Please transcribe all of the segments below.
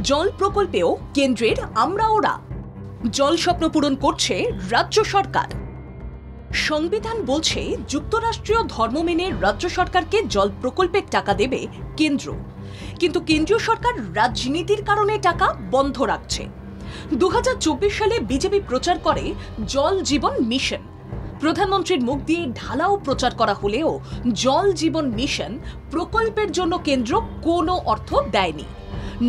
জল প্রকল্পেও কেন্দ্রের আমরা ওরা। জল স্বপ্ন পূরণ করছে রাজ্য সরকার। সংবিধান বলছে যুক্তরাষ্ট্রীয় ধর্ম মেনে রাজ্য সরকারকে জল প্রকল্পের টাকা দেবে কেন্দ্র, কিন্তু কেন্দ্রীয় সরকার রাজনীতির কারণে টাকা বন্ধ রাখছে। 2024 সালে বিজেপি প্রচার করে জল জীবন মিশন। প্রধানমন্ত্রীর মুখ দিয়ে ঢালাও প্রচার করা হলেও জল জীবন মিশন প্রকল্পের জন্য কেন্দ্র কোনো অর্থ দেয়নি।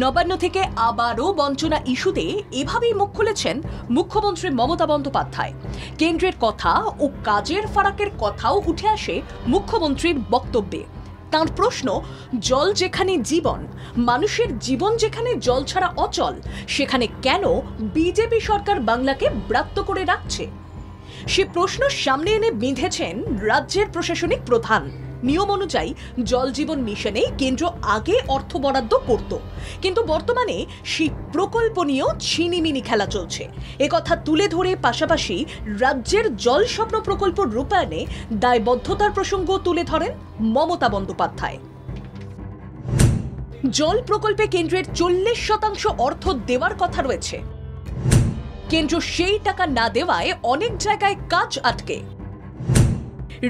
নবান্ন থেকে আবারও বঞ্চনা ইস্যুতে এভাবেই মুখ খুলেছেন মুখ্যমন্ত্রী মমতা বন্দ্যোপাধ্যায়। কেন্দ্রের কথা ও কাজের ফারাকের কথাও উঠে আসে মুখ্যমন্ত্রীর বক্তব্যে। তার প্রশ্ন, জল যেখানে জীবন, মানুষের জীবন যেখানে জল ছাড়া অচল, সেখানে কেন বিজেপি সরকার বাংলাকে ব্রাত্য করে রাখছে? সে প্রশ্ন সামনে এনে বিঁধেছেন রাজ্যের প্রশাসনিক প্রধান। নিয়ম অনুযায়ী জল জীবন মিশনে কেন্দ্র আগে অর্থ বরাদ্দ করত, কিন্তু বর্তমানে সেই প্রকল্প নিয়েও ছিনিমিনি খেলা চলছে। একথা তুলে ধরে পাশাপাশি রাজ্যের জল স্বপ্ন প্রকল্প রূপায়ণে দায়বদ্ধতার প্রসঙ্গ তুলে ধরেন মমতা বন্দ্যোপাধ্যায়। জল প্রকল্পে কেন্দ্রের 40% অর্থ দেওয়ার কথা রয়েছে। কেন্দ্র সেই টাকা না দেওয়ায় অনেক জায়গায় কাজ আটকে।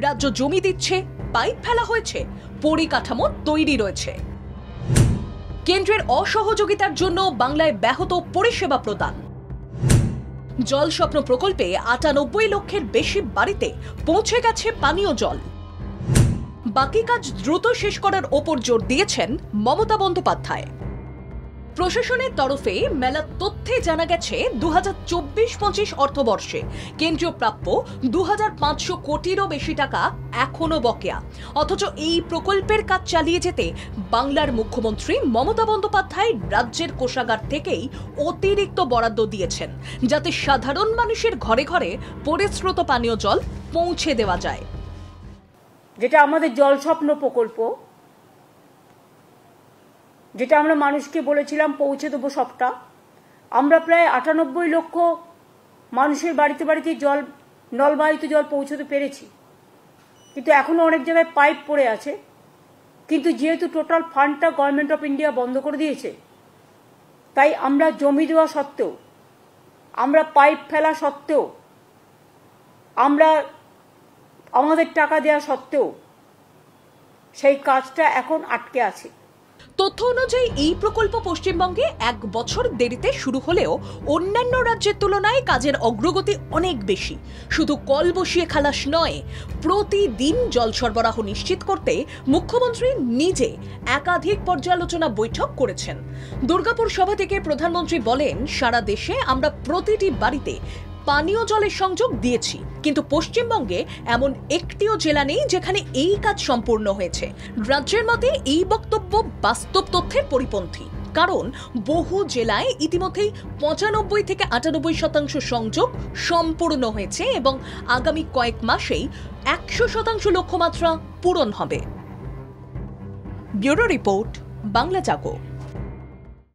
রাজ্য জমি দিচ্ছে, পাইপ ফেলা হয়েছে, পরিকাঠামো তৈরি রয়েছে। কেন্দ্রের অসহযোগিতার জন্য বাংলায় ব্যাহত পরিষেবা প্রদান। জল স্বপ্ন প্রকল্পে 98 লক্ষের বেশি বাড়িতে পৌঁছে গেছে পানীয় জল। বাকি কাজ দ্রুত শেষ করার ওপর জোর দিয়েছেন মমতা বন্দ্যোপাধ্যায়। প্রশাসনের তরফে মেলার তথ্যে জানা গেছে 2024-25 অর্থবর্ষে কেন্দ্রীয় প্রাপ্য 2500 কোটিরও বেশি টাকা এখনো বকেয়া। অথচ এই প্রকল্পের কাজ চালিয়ে যেতে বাংলার মুখ্যমন্ত্রী মমতা বন্দ্যোপাধ্যায় রাজ্যের কোষাগার থেকেই অতিরিক্ত বরাদ্দ দিয়েছেন, যাতে সাধারণ মানুষের ঘরে ঘরে পরিশ্রুত পানীয় জল পৌঁছে দেওয়া যায়। যেটা আমাদের জল স্বপ্ন প্রকল্প, যেটা আমরা মানুষকে বলেছিলাম পৌঁছে দেবো সবটা, আমরা প্রায় 98 লক্ষ মানুষের বাড়িতে বাড়িতে জল, নলবাহিত জল পৌঁছতে পেরেছি। কিন্তু এখনো অনেক জায়গায় পাইপ পড়ে আছে। কিন্তু যেহেতু টোটাল ফান্ডটা গভর্নমেন্ট অফ ইন্ডিয়া বন্ধ করে দিয়েছে, তাই আমরা জমি দেওয়া সত্ত্বেও, আমরা পাইপ ফেলা সত্ত্বেও, আমরা আমাদের টাকা দেওয়া সত্ত্বেও সেই কাজটা এখন আটকে আছে। তথ্য অনুযায়ী এই প্রকল্প পশ্চিমবঙ্গে 1 বছর দেরিতে শুরু হলেও অন্যান্য রাজ্যের তুলনায় কাজের অগ্রগতি অনেক বেশি। শুধু কল বসিয়ে খালাস নয়, প্রতিদিন জল সরবরাহ নিশ্চিত করতে মুখ্যমন্ত্রী নিজে একাধিক পর্যালোচনা বৈঠক করেছেন। দুর্গাপুর সভা থেকে প্রধানমন্ত্রী বলেন, সারা দেশে আমরা প্রতিটি বাড়িতে পানীয় জলের সংযোগ দিয়েছি, কিন্তু পশ্চিমবঙ্গে এমন একটিও জেলা নেই যেখানে এই কাজ সম্পূর্ণ হয়েছে। রাজ্যের মতে এই বক্তব্য বাস্তব তথ্যের পরিপন্থী, কারণ বহু জেলায় ইতিমধ্যেই 95 থেকে 98% সংযোগ সম্পূর্ণ হয়েছে এবং আগামী কয়েক মাসেই 100% লক্ষ্যমাত্রা পূরণ হবে। ব্যুরো রিপোর্ট, বাংলা জাগো।